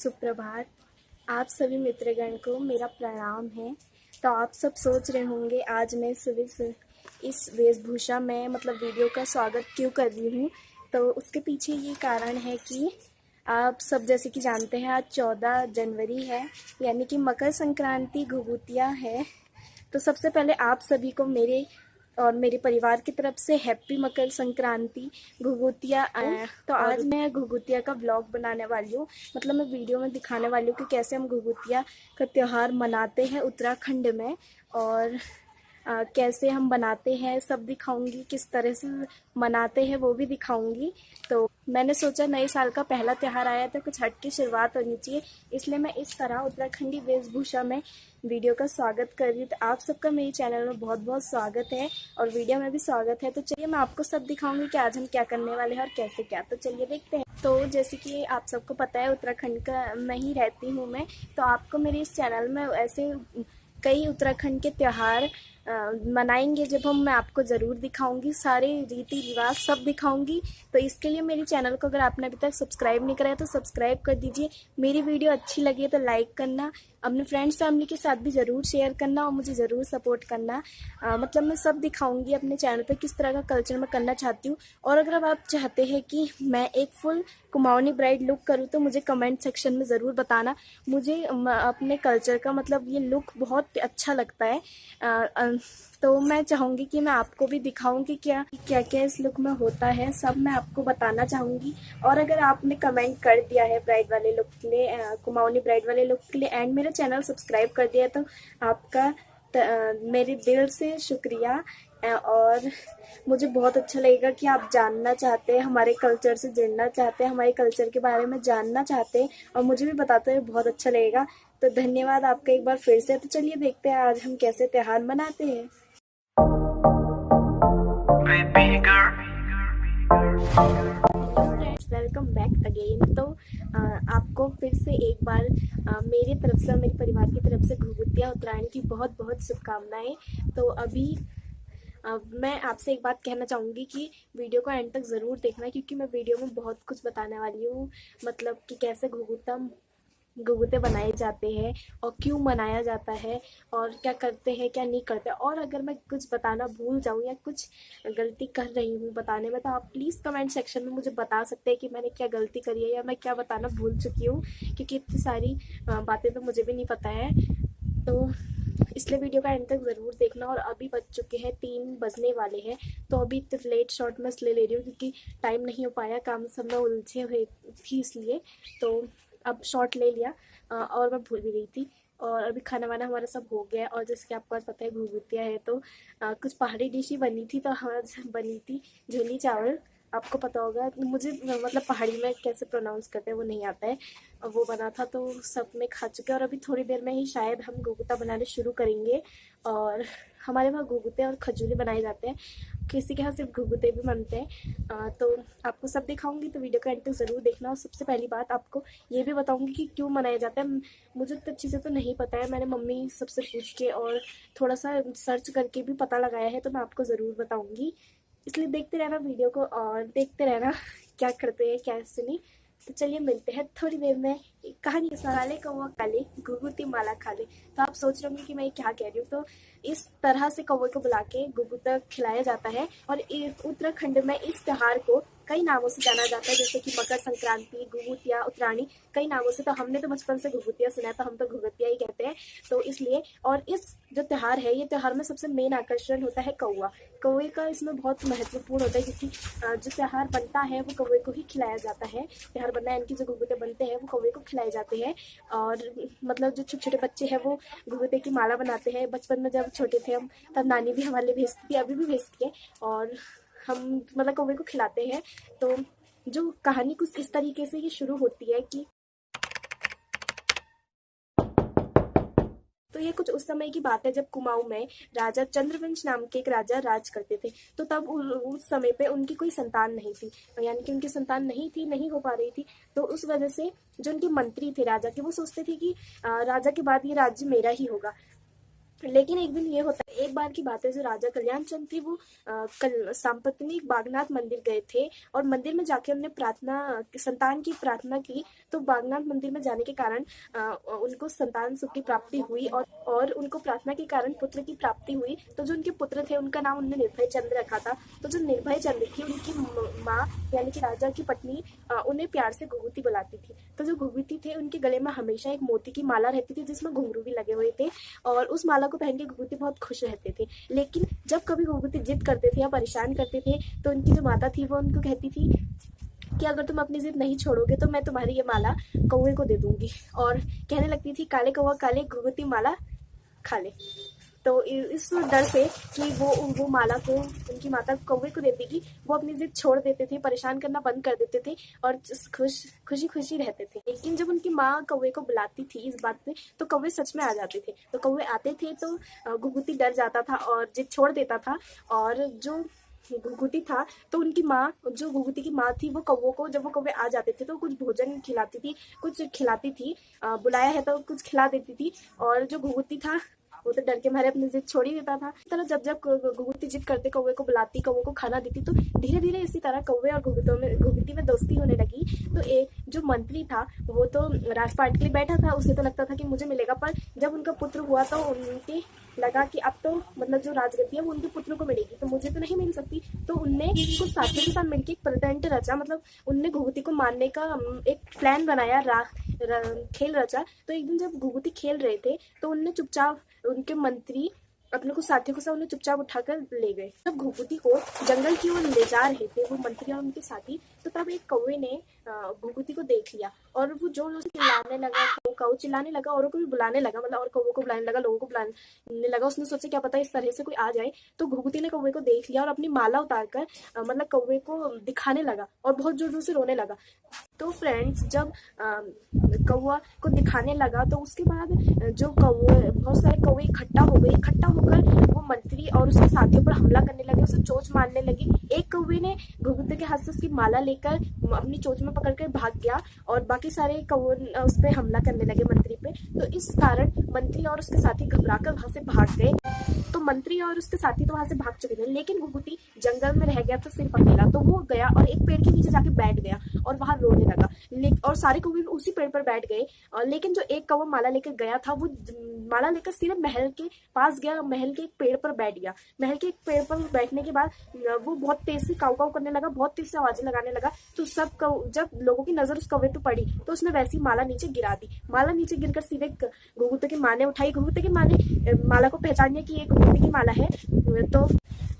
सुप्रभात। आप सभी मित्रगण को मेरा प्रणाम है। तो आप सब सोच रहे होंगे आज मैं सुबह से इस वेशभूषा में वीडियो का स्वागत क्यों कर रही हूँ। तो उसके पीछे ये कारण है कि आप सब जैसे कि जानते हैं आज 14 जनवरी है, यानी कि मकर संक्रांति घुघुतिया है। तो सबसे पहले आप सभी को मेरे और मेरे परिवार की तरफ से हैप्पी मकर संक्रांति घुघुतिया। तो आज मैं घुघुतिया का ब्लॉग बनाने वाली हूँ, मैं वीडियो में दिखाने वाली हूँ कि कैसे हम घुघुतिया का त्यौहार मनाते हैं उत्तराखंड में, और कैसे हम बनाते हैं सब दिखाऊंगी, किस तरह से मनाते हैं वो भी दिखाऊंगी। तो मैंने सोचा नए साल का पहला त्यौहार आया तो कुछ हट की शुरुआत होनी चाहिए, इसलिए मैं इस तरह उत्तराखंडी वेशभूषा में वीडियो का स्वागत कर रही हूँ। तो आप सबका मेरे चैनल में बहुत बहुत स्वागत है और वीडियो में भी स्वागत है। तो चलिए मैं आपको सब दिखाऊंगी कि आज हम क्या करने वाले हैं और कैसे क्या। तो चलिए देखते हैं। तो जैसे कि आप सबको पता है उत्तराखंड का मैं ही रहती हूँ मैं, तो आपको मेरे इस चैनल में ऐसे कई उत्तराखंड के त्यौहार मनाएंगे जब मैं आपको ज़रूर दिखाऊंगी, सारे रीति रिवाज सब दिखाऊंगी। तो इसके लिए मेरे चैनल को अगर आपने अभी तक सब्सक्राइब नहीं करा है तो सब्सक्राइब कर दीजिए। मेरी वीडियो अच्छी लगी है तो लाइक करना, अपने फ्रेंड्स फैमिली के साथ भी ज़रूर शेयर करना और मुझे ज़रूर सपोर्ट करना। मैं सब दिखाऊंगी अपने चैनल पे किस तरह का कल्चर मैं करना चाहती हूँ। और अगर आप चाहते हैं कि मैं एक फुल कुमाऊनी ब्राइड लुक करूँ तो मुझे कमेंट सेक्शन में ज़रूर बताना। मुझे अपने कल्चर का ये लुक बहुत अच्छा लगता है। तो मैं चाहूँगी कि मैं आपको भी दिखाऊँ कि क्या क्या इस लुक में होता है, सब मैं आपको बताना चाहूँगी। और अगर आपने कमेंट कर दिया है ब्राइड वाले लुक के लिए, कुमाऊनी ब्राइड वाले लुक के लिए, एंड मेरा चैनल सब्सक्राइब कर दिया है तो आपका मेरे दिल से शुक्रिया। और मुझे बहुत अच्छा लगेगा कि आप जानना चाहते हैं, हमारे कल्चर से जुड़ना चाहते हैं, हमारे कल्चर के बारे में जानना चाहते हैं और मुझे भी बताते हुए बहुत अच्छा लगेगा। तो धन्यवाद आपका एक बार फिर से। तो चलिए देखते हैं आज हम कैसे त्योहार मनाते हैं। Welcome back again. तो आपको फिर से एक बार मेरी तरफ से और मेरे परिवार की तरफ से घुघुतिया उत्तरायण की बहुत बहुत शुभकामनाएं। तो अभी मैं आपसे एक बात कहना चाहूँगी कि वीडियो को एंड तक ज़रूर देखना, क्योंकि मैं वीडियो में बहुत कुछ बताने वाली हूँ, कि कैसे घुघुते बनाए जाते हैं और क्यों मनाया जाता है और क्या करते हैं क्या नहीं करते। और अगर मैं कुछ बताना भूल जाऊँ या कुछ गलती कर रही हूँ बताने में तो आप प्लीज़ कमेंट सेक्शन में मुझे बता सकते हैं कि मैंने क्या गलती करी है या मैं क्या बताना भूल चुकी हूँ, क्योंकि इतनी सारी बातें तो मुझे भी नहीं पता है। तो इसलिए वीडियो का एंड तक ज़रूर देखना। और अभी बज चुके हैं 3 बजने वाले हैं, तो अभी इतने लेट शॉट मैं इसलिए ले रही हूँ क्योंकि टाइम नहीं हो पाया, काम सब में उलझे हुए थी इसलिए। तो अब शॉट ले लिया और मैं भूल भी गई थी। और अभी खाना वाना हमारा सब हो गया है। और जैसे कि आपको पता है घुघुतिया है तो कुछ पहाड़ी डिश ही बनी थी। तो हाँ बनी थी झोली चावल, आपको पता होगा। मुझे पहाड़ी में कैसे प्रोनाउंस करते हैं वो नहीं आता है। वो बना था तो सब में खा चुके हैं और अभी थोड़ी देर में ही शायद हम घुघुता बनाने शुरू करेंगे। और हमारे वहाँ घुघुते और खजूरे बनाए जाते हैं, किसी के यहाँ सिर्फ घुघुते भी बनते हैं। तो आपको सब दिखाऊंगी, तो वीडियो का एंड तक ज़रूर देखना। और सबसे पहली बात आपको ये भी बताऊंगी कि क्यों मनाया जाता है। मुझे तो अच्छी से तो नहीं पता है, मैंने मम्मी सबसे पूछ के और थोड़ा सा सर्च करके भी पता लगाया है, तो मैं आपको ज़रूर बताऊँगी। इसलिए देखते रहना वीडियो को और देखते रहना क्या करते हैं कैसे नहीं। तो चलिए मिलते हैं थोड़ी देर में। कहानी के साथ काले कौवा काले घुघुती माला खा ले। तो आप सोच रहे होंगे कि मैं क्या कह रही हूँ। तो इस तरह से कौवे को बुला के घुघुता खिलाया जाता है। और उत्तराखंड में इस त्योहार को कई नामों से जाना जाता है, जैसे कि मकर संक्रांति, घुघुतिया, उत्तरायणी, कई नामों से। तो हमने तो बचपन से घुघुतिया सुना है तो हम तो घुघुतिया ही कहते हैं। तो इसलिए, और इस जो त्यौहार है ये त्यौहार में सबसे मेन आकर्षण होता है कौवा। कौवे का इसमें बहुत महत्वपूर्ण होता है, क्योंकि जो त्यौहार बनता है वो कौवे को ही खिलाया जाता है। त्यौहार बनना यानी कि जो घुघुते बनते हैं वो कौवे को खिलाए जाते हैं। और जो छोटे छोटे बच्चे हैं वो घुघुते की माला बनाते हैं। बचपन में जब छोटे थे हम तब नानी भी हमारे लिए भेजती थी, अभी भी भेजती है। और हम कौवे को खिलाते हैं। तो जो कहानी कुछ इस तरीके से ये शुरू होती है कि तो ये कुछ उस समय की बात है जब कुमाऊं में राजा चंद्रवंश नाम के एक राजा राज करते थे। तो तब उस समय पे उनकी कोई संतान नहीं थी, यानी कि उनकी संतान नहीं हो पा रही थी। तो उस वजह से जो उनके मंत्री थे राजा के, वो सोचते थे कि राजा के बाद ये राज्य मेरा ही होगा। लेकिन एक दिन ये होता है, एक बार की बात है, जो राजा कल्याण चंद थे वो सांपत्नीक बागनाथ मंदिर गए थे और मंदिर में जाके उन्होंने प्रार्थना, संतान की प्रार्थना की। तो बागनाथ मंदिर में जाने के कारण उनको संतान सुख की प्राप्ति हुई और उनको प्रार्थना के कारण पुत्र की प्राप्ति हुई। तो जो उनके पुत्र थे उनका नाम उन्होंने निर्भय चंद्र रखा था। तो जो निर्भय चंद्र थी, उनकी माँ यानी कि राजा की पत्नी उन्हें प्यार से घुघुती बुलाती थी। तो जो घुघुती थे उनके गले में हमेशा एक मोती की माला रहती थी जिसमें घुंघरू भी लगे हुए थे और उस माला को पहन के घुघुती बहुत खुश रहते थे। लेकिन जब कभी घुघुती जिद करते थे या परेशान करते थे तो उनकी जो माता थी वो उनको कहती थी कि अगर तुम अपनी जिद नहीं छोड़ोगे तो मैं तुम्हारी ये माला कौवे को दे दूंगी। और कहने लगती थी, काले कौवा काले, घुघुती माला खा ले। तो इस डर से कि वो माला को उनकी माता कौवे को दे देगी, वो अपनी जिद छोड़ देते थे, परेशान करना बंद कर देते थे और खुशी खुशी रहते थे। लेकिन जब उनकी माँ कौवे को बुलाती थी इस बात पे, तो कौवे सच में आ जाते थे। तो कौवे आते थे तो घुघुती डर जाता था और जिद छोड़ देता था। और जो घुघुती था तो उनकी माँ, जो घुघुती की माँ थी, वो कौवों को, जब वो कौवे आ जाते थे तो कुछ भोजन खिलाती थी, कुछ खिलाती थी, बुलाया है तो कुछ खिला देती थी। और जो घुघुती था वो तो डर के मारे अपनी जिद छोड़ ही देता था। इस तरह जब जब घुघुती जिद करते, कौवे को बुलाती, कौवे को खाना देती, तो धीरे धीरे इसी तरह कौवे और घुघुती में दोस्ती होने लगी। तो एक जो मंत्री था वो तो राजपाट के लिए बैठा था, उसे तो लगता था कि मुझे मिलेगा, पर जब उनका पुत्र हुआ तो उनके लगा कि अब तो मतलब जो राजगद्दी है वो उनके पुत्र को मिलेगी, तो मुझे तो नहीं मिल सकती। तो उनने कुछ साथियों के साथ मिलकर एक प्रदंड रचा, मतलब उनने घुघुती को मारने का एक प्लान बनाया, खेल रचा। तो एक दिन जब घुघुती खेल रहे थे तो उनने चुपचाप, उनके मंत्री अपने कुछ साथियों के साथ उन्हें चुपचाप उठाकर ले गए। जब घुघुती को जंगल की ओर ले जा रहे थे वो मंत्री और उनके साथी, तो तब एक कौवे ने घुघुती को देख लिया और वो जो चिल्लाने लगा, कौ चिल्लाने लगा, औरों को भी बुलाने लगा, मतलब और कौवों को बुलाने लगा, लोगों को बुलाने लगा। उसने सोचा क्या पता इस तरह से कोई आ जाए। तो घुघुती ने कौवे को देख लिया और अपनी माला उतारकर मतलब कौवे को दिखाने लगा और बहुत जोर जोर से रोने लगा। तो फ्रेंड्स, जब कौवा को दिखाने लगा तो उसके बाद जो कौवे, बहुत सारे कौवे इकट्ठा होकर वो मंत्री और उसके साथियों पर हमला करने लगे, उसे चोंच मारने लगे। एक कौवे ने घुघुती के हाथ से उसकी माला लेकर अपनी चोंच में पकड़कर भाग गया और बाकी सारे कौवे उस पर हमला करने लगे मंत्री पे। तो इस कारण मंत्री और उसके साथी घबराकर वहां से भाग गए। तो मंत्री और उसके साथी तो वहां से भाग चुके थे, लेकिन घुघुती जंगल में रह गया तो सिर्फ अकेला। तो वो गया और एक पेड़ के नीचे जाके बैठ गया और वहां रोने लगा। और सारे कौवे उसी पेड़ पर बैठ गए। लेकिन जो एक कौवा माला लेकर गया था वो माला लेकर सीधे महल के पास गया, महल के एक पेड़ पर बैठ गया। महल के एक पेड़ पर बैठने के बाद वो बहुत तेज से काऊ काऊ करने लगा, बहुत तेज से आवाजें लगाने लगा। तो जब लोगों की नजर उस कौवे पे पड़ी तो उसने वैसी माला नीचे गिरा दी। माला नीचे गिरकर सीधे घुघुती की माँ ने उठाई। घुघुती की माँ ने माला को पहचान लिया कि ये घुघुती की माला है। तो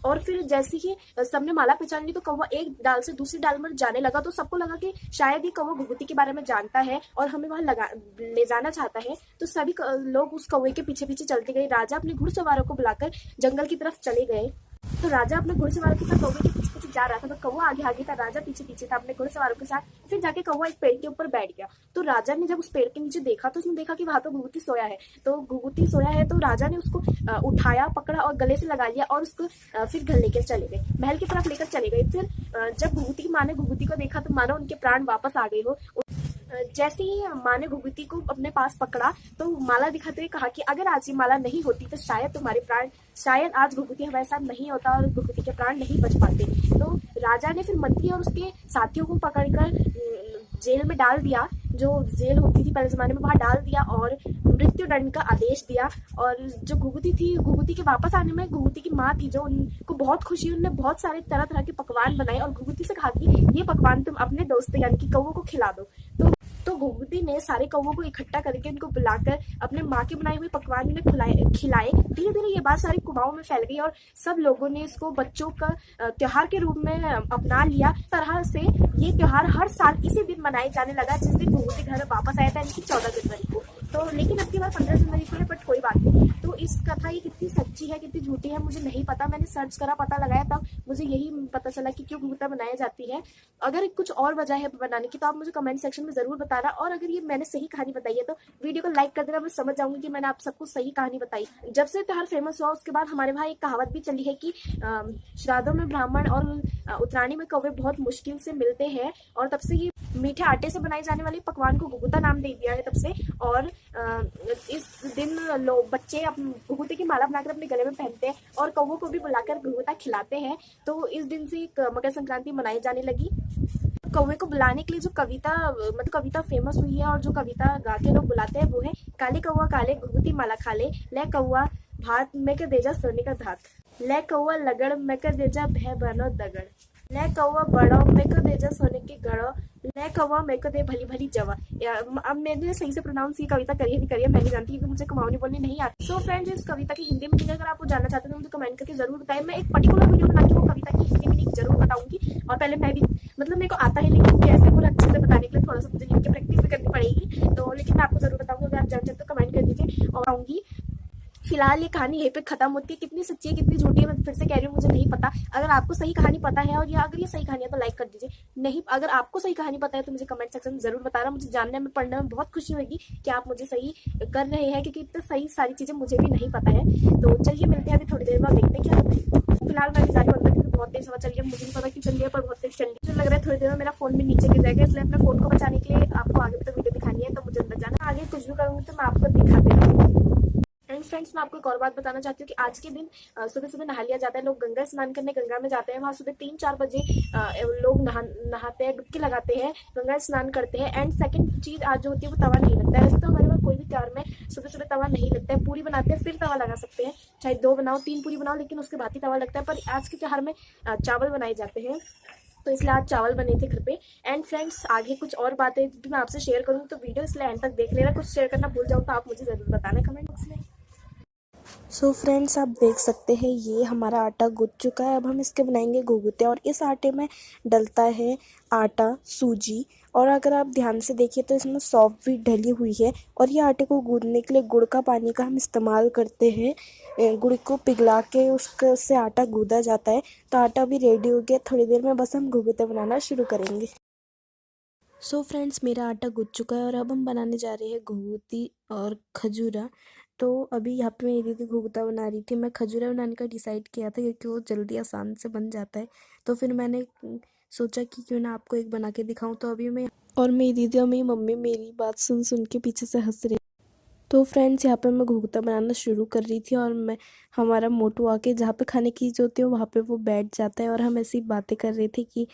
और फिर जैसे ही सबने माला पहचान ली तो कौवा एक डाल से दूसरी डाल में जाने लगा। तो सबको लगा कि शायद ये कौवा घुघुती के बारे में जानता है और हमें वहां ले जाना चाहता है। तो सभी लोग उस कौवे के पीछे पीछे चलते गए। राजा अपने घुड़सवारों को बुलाकर जंगल की तरफ चले गए। तो राजा अपने घुड़सवारों के साथ कौवे के पीछे पीछे जा रहा था, तो कौवा आगे आगे था, राजा पीछे पीछे था अपने घुड़सवारों के साथ। फिर जाके कौवा एक पेड़ के ऊपर बैठ गया। तो राजा ने जब उस पेड़ के नीचे देखा तो उसने देखा कि वहां तो घुघुती सोया है। तो घुघुती सोया है तो राजा ने उसको उठाया, पकड़ा और गले से लगा लिया और उसको फिर घर लेकर चले गए, महल की तरफ लेकर चले गए। फिर जब घुघुती की माँ ने घुघुती को देखा तो मानो उनके प्राण वापस आ गए हो। जैसे ही माँ ने घुघुती को अपने पास पकड़ा तो माला दिखाते हुए कहा कि अगर आज ये माला नहीं होती तो शायद तुम्हारे प्राण, शायद आज घुघुती हमारे साथ नहीं होता और घुघुती के प्राण नहीं बच पाते। तो राजा ने फिर मंत्री और उसके साथियों को पकड़कर जेल में डाल दिया, जो जेल होती थी पहले जमाने में, वहां डाल दिया और मृत्यु दंड का आदेश दिया। और जो घुघुती थी, घुघुती के वापस आने में घुघुती की माँ थी, जो उनको बहुत खुशी, उन्होंने बहुत सारे तरह तरह के पकवान बनाए और घुघुती से कहा कि ये पकवान तुम अपने दोस्त यानी कि कौवों को खिला दो। तो घुघुती ने सारे कौवों को इकट्ठा करके उनको बुलाकर अपने माँ के बनाए हुए पकवान उन्हें खिलाए। धीरे धीरे ये बात सारी कुमाऊं में फैल गई और सब लोगों ने इसको बच्चों का त्योहार के रूप में अपना लिया। तरह से ये त्योहार हर साल इसी दिन मनाया जाने लगा जिस दिन घुघुती घर वापस आया था, यानी कि 14 जनवरी को। तो लेकिन अब की बार 15 जनवरी को है, बट कोई बात नहीं। तो इस कथा ये कितनी सच्ची है कितनी झूठी है मुझे नहीं पता, मैंने सर्च करा, पता लगाया, तब मुझे यही पता चला कि क्यों घुघुती बनाई जाती है। अगर कुछ और वजह है बनाने की तो आप मुझे कमेंट सेक्शन में जरूर बताना। और अगर ये मैंने सही कहानी बताई है तो वीडियो को लाइक कर देना, मैं समझ जाऊंगी कि मैंने आप सबको सही कहानी बताई। जब से त्योहार फेमस हुआ उसके बाद हमारे वहाँ एक कहावत भी चली है कि श्राद्धों में ब्राह्मण और उत्तरायणी में कौवे बहुत मुश्किल से मिलते हैं, और तब से ये मीठे आटे से बनाई जाने वाली पकवान को घुघुता नाम दे दिया है तब से। और इस दिन लोग बच्चे घुघुते की माला बनाकर अपने गले में पहनते हैं और कौवों को भी बुलाकर घुघुता खिलाते हैं। तो इस दिन से मकर संक्रांति मनाई जाने लगी। कौवे को बुलाने के लिए जो कविता मतलब कविता फेमस हुई है और जो कविता गा के लोग बुलाते हैं वो है, काले कौवा काले घुघुती माला खाले, ले कौवा भात में कर देजा सोने का धात, ले कौवा लगड़ में कर देजा भय बनो दगड़, ले कौवा बड़ो में कर देजा सोने की गढ़ो, ले कौवा में कर दे भली भली जवा। अब मैंने सही से प्रोनाउंस ये कविता करी है नहीं करी है मैं नहीं जानती क्योंकि मुझे कुमाऊनी बोलनी नहीं आती। सो फ्रेंड्स, इस कविता की हिंदी मीनिंग अगर आपको जानना चाहते हो तो मुझे कमेंट करके जरूर बताएं। मैं एक पर्टिकुलर वीडियो बना के वो कविता की हिंदी मीनिंग जरूर बताऊंगी। और पहले मैं भी मतलब मेरे को आता है लेकिन कैसे पूरा अच्छे से बताने के लिए थोड़ा सा मुझे लिख के प्रैक्टिस भी करनी पड़ेगी। तो लेकिन मैं आपको जरूर बताऊंगी, अगर आप जान चाहते तो कमेंट कर दीजिए और आऊंगी। फिलहाल ये कहानी यहीं पे खत्म होती है। कितनी सच्ची है कितनी झूठी है मैं फिर से कह रही हूँ, मुझे नहीं पता। अगर आपको सही कहानी पता है और या अगर ये सही कहानी है तो लाइक कर दीजिए। नहीं, अगर आपको सही कहानी पता है तो मुझे कमेंट सेक्शन में जरूर बताना। मुझे जानने में पढ़ने में बहुत खुशी होगी कि आप मुझे सही कर रहे हैं, क्योंकि इतनी सही सारी चीजें मुझे भी नहीं पता है। तो चलिए मिलते हैं अभी थोड़ी देर बाद, देखते हैं क्या होता है। फिलहाल मैं भी जा रही हूँ अंदर क्योंकि बहुत तेज हवा चल रही है। मुझे नहीं पता कि चल रही है पर बहुत तेज चल रही है। मुझे लग रहा है थोड़ी देर में मेरा फोन भी नीचे गिर जाएगा, इसलिए अपने फोन को बचाने के लिए आपको आगे भी तो वीडियो दिखानी है। तो मुझे अंदर जाना, आगे कुछ भी करूंगी तो मैं आपको दिखाती हूँ। एंड फ्रेंड्स, मैं आपको एक और बात बताना चाहती हूँ कि आज के दिन सुबह सुबह नहा लिया जाता है। लोग गंगा स्नान करने गंगा में जाते हैं। वहाँ सुबह 3-4 बजे लोग नहाते हैं, डुबकी लगाते हैं, गंगा स्नान करते हैं। एंड सेकंड चीज आज जो होती है वो तवा नहीं लगता है। वैसे तो हमारे वहाँ कोई भी त्योहार में सुबह सुबह तवा नहीं लगता है। पूरी बनाते हैं फिर तवा लगा सकते हैं, चाहे 2 बनाओ 3 पूरी बनाओ, लेकिन उसके बाद ही तवा लगता है। पर आज के त्योहार में चावल बनाए जाते हैं, तो इसलिए आज चावल बने थे घर पे। एंड फ्रेंड्स, आगे कुछ और बातें भी मैं आपसे शेयर करूँ तो वीडियो इसलिए एंड तक देख लेना। कुछ शेयर करना भूल जाऊँ तो आप मुझे जरूर बताना कमेंट बॉक्स में। सो फ्रेंड्स, आप देख सकते हैं ये हमारा आटा गूंथ चुका है। अब हम इसके बनाएंगे घुघुते। और इस आटे में डलता है आटा, सूजी, और अगर आप ध्यान से देखिए तो इसमें सौंफ भी डली हुई है। और ये आटे को गूंथने के लिए गुड़ का पानी का हम इस्तेमाल करते हैं। गुड़ को पिघला के उससे आटा गूंदा जाता है। तो आटा भी रेडी हो गया, थोड़ी देर में बस हम घुघुते बनाना शुरू करेंगे। सो फ्रेंड्स, मेरा आटा गूंथ चुका है और अब हम बनाने जा रहे हैं घुघुती और खजूरा। तो अभी यहाँ पे मेरी दीदी घुघुता बना रही थी। मैं खजूरा बनाने का डिसाइड किया था क्योंकि वो जल्दी आसान से बन जाता है। तो फिर मैंने सोचा कि क्यों ना आपको एक बना के दिखाऊं। तो अभी मैं और मेरी दीदी और मेरी मम्मी मेरी बात सुन सुन के पीछे से हंस रही। तो फ्रेंड्स, यहाँ पे मैं घुघुता बनाना शुरू कर रही थी और मैं हमारा मोटू आके जहाँ पे खाने की चीज़ होती है वहाँ पे वो बैठ जाता है। और हम ऐसी बातें कर रहे थे कि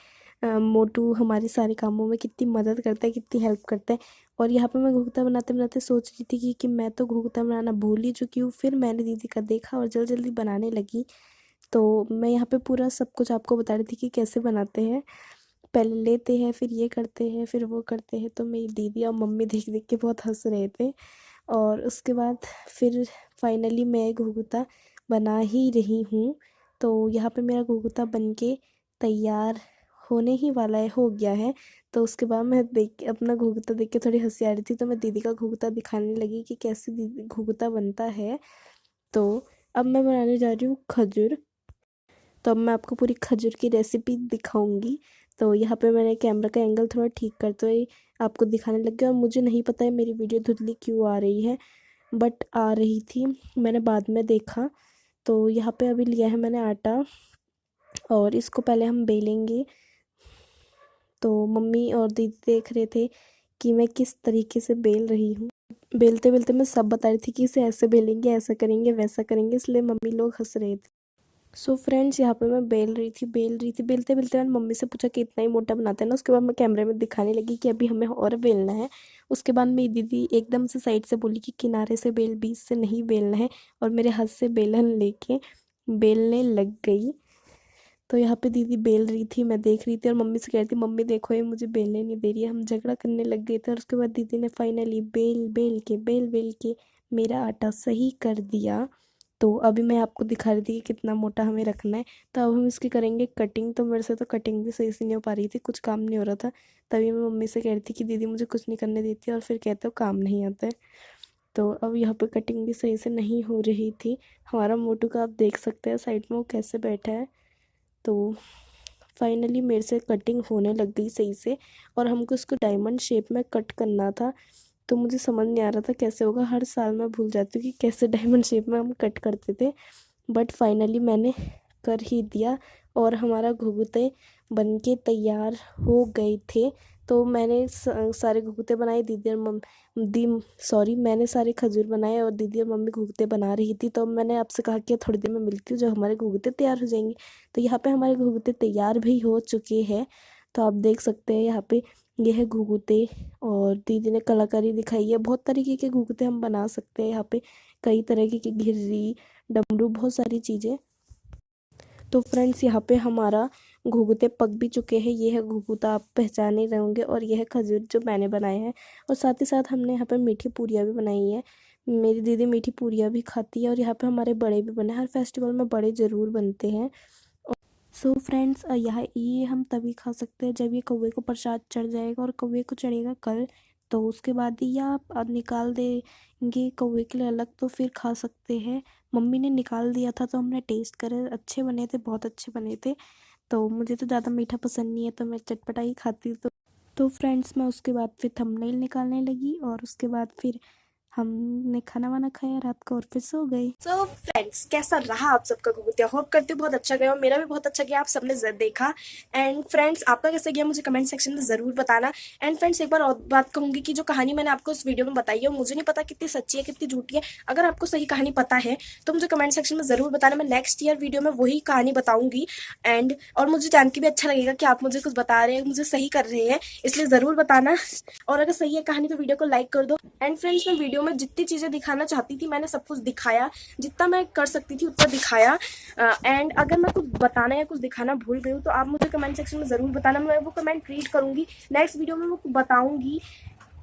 मोटू हमारी सारे कामों में कितनी मदद करता है, कितनी हेल्प करता है। और यहाँ पे मैं घुघुता बनाते बनाते सोच रही थी कि मैं तो घुघुता बनाना भूल ही चुकी हूँ। फिर मैंने दीदी का देखा और जल्दी जल्दी बनाने लगी। तो मैं यहाँ पे पूरा सब कुछ आपको बता रही थी कि कैसे बनाते हैं। पहले लेते हैं, फिर ये करते हैं, फिर वो करते हैं। तो मेरी दीदी और मम्मी देख देख के बहुत हंस रहे थे। और उसके बाद फिर फाइनली मैं घुघुता बना ही रही हूँ। तो यहाँ पे मेरा घुघुता बनके तैयार होने ही वाला है, हो गया है। तो उसके बाद मैं अपना घुघुता देख के थोड़ी हंसी आ रही थी। तो मैं दीदी का घुघुता दिखाने लगी कि कैसे दीदी घुघुता बनता है। तो अब मैं बनाने जा रही हूँ खजूर। तो अब मैं आपको पूरी खजूर की रेसिपी दिखाऊंगी। तो यहाँ पे मैंने कैमरा का एंगल थोड़ा ठीक करते हुए आपको दिखाने लग गया। और मुझे नहीं पता है मेरी वीडियो धुंधली क्यों आ रही है, बट आ रही थी, मैंने बाद में देखा। तो यहाँ पे अभी लिया है मैंने आटा और इसको पहले हम बेलेंगे। तो मम्मी और दीदी देख रहे थे कि मैं किस तरीके से बेल रही हूँ। बेलते बेलते मैं सब बता रही थी कि इसे ऐसे बेलेंगे, ऐसा करेंगे, वैसा करेंगे, इसलिए मम्मी लोग हंस रहे थे। सो फ्रेंड्स, यहाँ पे मैं बेलते बेलते मैंने मम्मी से पूछा कि इतना ही मोटा बनाते हैं ना। उसके बाद मैं कैमरे में दिखाने लगी कि अभी हमें और बेलना है। उसके बाद मेरी दीदी एकदम से साइड से बोली कि किनारे से बेल, बीच से नहीं बेलना है। और मेरे हाथ से बेलन लेके बेलने लग गई। तो यहाँ पे दीदी बेल रही थी, मैं देख रही थी और मम्मी से कह रही थी मम्मी देखो ये मुझे बेलने नहीं दे रही है। हम झगड़ा करने लग गए थे। और उसके बाद दीदी ने फाइनली बेल बेल के मेरा आटा सही कर दिया। तो अभी मैं आपको दिखा रही थी कि कितना मोटा हमें रखना है। तो अब हम इसकी करेंगे कटिंग। तो मेरे से तो कटिंग भी सही से नहीं हो पा रही थी, कुछ काम नहीं हो रहा था। तभी मैं मम्मी से कह रही थी कि दीदी मुझे कुछ नहीं करने देती और फिर कहते हो काम नहीं आता है। तो अब यहाँ पे कटिंग भी सही से नहीं हो रही थी। हमारा मोटू का आप देख सकते हैं साइड में वो कैसे बैठा है। तो फाइनली मेरे से कटिंग होने लग गई सही से। और हमको इसको डायमंड शेप में कट करना था। तो मुझे समझ नहीं आ रहा था कैसे होगा। हर साल मैं भूल जाती हूँ कि कैसे डायमंड शेप में हम कट करते थे। बट फाइनली मैंने कर ही दिया और हमारा घुघुते बनके तैयार हो गए थे। तो मैंने सारे घुघुते बनाए, मैंने सारे खजूर बनाए और दीदी और मम्मी घुघुते बना रही थी। तो मैंने आपसे कहा कि थोड़ी देर में मिलती हूँ जब हमारे घुघुते तैयार हो जाएंगे। तो यहाँ पे हमारे घुघुते तैयार भी हो चुके हैं। तो आप देख सकते हैं यहाँ पे ये है घुघुते, और दीदी ने कलाकारी दिखाई है। बहुत तरीके के घुघुते हम बना सकते हैं यहाँ पे, कई तरह की घिर्री, डमरू, बहुत सारी चीज़ें। तो फ्रेंड्स यहाँ पे हमारा घुघुते पक भी चुके हैं। ये है घुघुता, आप पहचान ही रहे होंगे, और यह है खजूर जो मैंने बनाए हैं। और साथ ही साथ हमने यहाँ पे मीठी पूरियाँ भी बनाई है। मेरी दीदी मीठी पूरियाँ भी खाती है। और यहाँ पे हमारे बड़े भी बने, हर फेस्टिवल में बड़े ज़रूर बनते हैं। सो फ्रेंड्स यहाँ ये हम तभी खा सकते हैं जब ये कौवे को प्रसाद चढ़ जाएगा, और कौवे को चढ़ेगा कल। तो उसके बाद ही या आप निकाल देंगे कौवे के लिए अलग, तो फिर खा सकते हैं। मम्मी ने निकाल दिया था तो हमने टेस्ट करे, अच्छे बने थे, बहुत अच्छे बने थे। तो मुझे तो ज़्यादा मीठा पसंद नहीं है, तो मैं चटपटा ही खाती हूँ। तो फ्रेंड्स मैं उसके बाद फिर थंबनेल निकालने लगी, और उसके बाद फिर हमने खाना वाना खाया रात को और फिर सो गए। सो फ्रेंड्स कैसा रहा आप सबका घुघुतिया? होप करती हूँ बहुत अच्छा गया, और मेरा भी बहुत अच्छा गया, आप सबने देखा। एंड फ्रेंड्स आपका कैसा गया मुझे कमेंट सेक्शन में ज़रूर बताना। एंड फ्रेंड्स एक बार और बात कहूँगी कि जो कहानी मैंने आपको उस वीडियो में बताई है, मुझे नहीं पता कितनी सच्ची है कितनी झूठी है। अगर आपको सही कहानी पता है तो मुझे कमेंट सेक्शन में ज़रूर बताना। मैं नेक्स्ट ईयर वीडियो में वही कहानी बताऊँगी। और मुझे जान के भी अच्छा लगेगा कि आप मुझे कुछ बता रहे हैं, मुझे सही कर रहे हैं, इसलिए ज़रूर बताना। और अगर सही है कहानी तो वीडियो को लाइक कर दो। एंड फ्रेंड्स मैं वीडियो में जितनी चीज़ें दिखाना चाहती थी मैंने सब कुछ दिखाया, जितना मैं कर सकती थी उतना दिखाया। एंड अगर मैं कुछ बताना या कुछ दिखाना भूल गई हूँ तो आप मुझे कमेंट सेक्शन में ज़रूर बताना। मैं वो कमेंट रीड करूँगी, नेक्स्ट वीडियो में वो बताऊँगी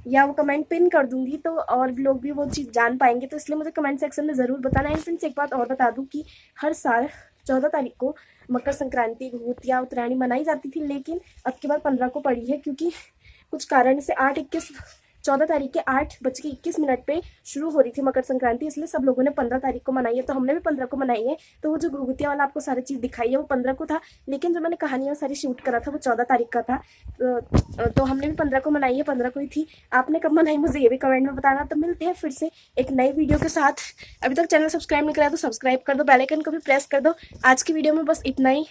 या वो कमेंट पिन कर दूँगी, तो और लोग भी वो चीज़ जान पाएंगे। तो इसलिए मुझे कमेंट सेक्शन में ज़रूर बताना। एंड फ्रेंड्स एक बात और बता दूँ कि हर साल 14 तारीख को मकर संक्रांति, घुघुतिया, उत्तरायणी मनाई जाती थी, लेकिन अब की बार 15 को पड़ी है, क्योंकि कुछ कारण से 14 तारीख के 8:21 पे शुरू हो रही थी मकर संक्रांति, इसलिए सब लोगों ने 15 तारीख को मनाई है। तो हमने भी 15 को मनाई है। तो वो जो घुघुतिया वाला आपको सारी चीज़ दिखाई है वो 15 को था, लेकिन जो मैंने कहानियाँ सारी शूट करा था वो 14 तारीख का था। तो हमने भी 15 को मनाई है, 15 को ही थी। आपने कब मनाई मुझे ये भी कमेंट में बताना। तो मिलते हैं फिर से एक नई वीडियो के साथ। अभी तक चैनल सब्सक्राइब नहीं करा तो सब्सक्राइब कर दो, बेल आइकन को भी प्रेस कर दो। आज की वीडियो में बस इतना ही।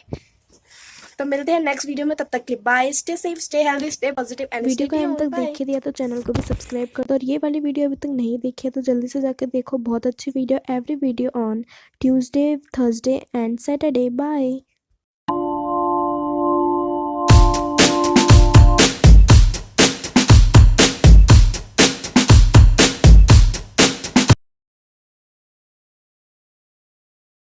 तो मिलते हैं नेक्स्ट वीडियो में, तब तक के bye, stay safe, stay healthy, stay positive and video को अंत तक देख दिया तो चैनल को भी सब्सक्राइब कर दो। और ये वाली वीडियो अभी तक नहीं देखी है तो जल्दी से जाकर देखो, बहुत अच्छी video, every video on Tuesday, Thursday and Saturday. Bye.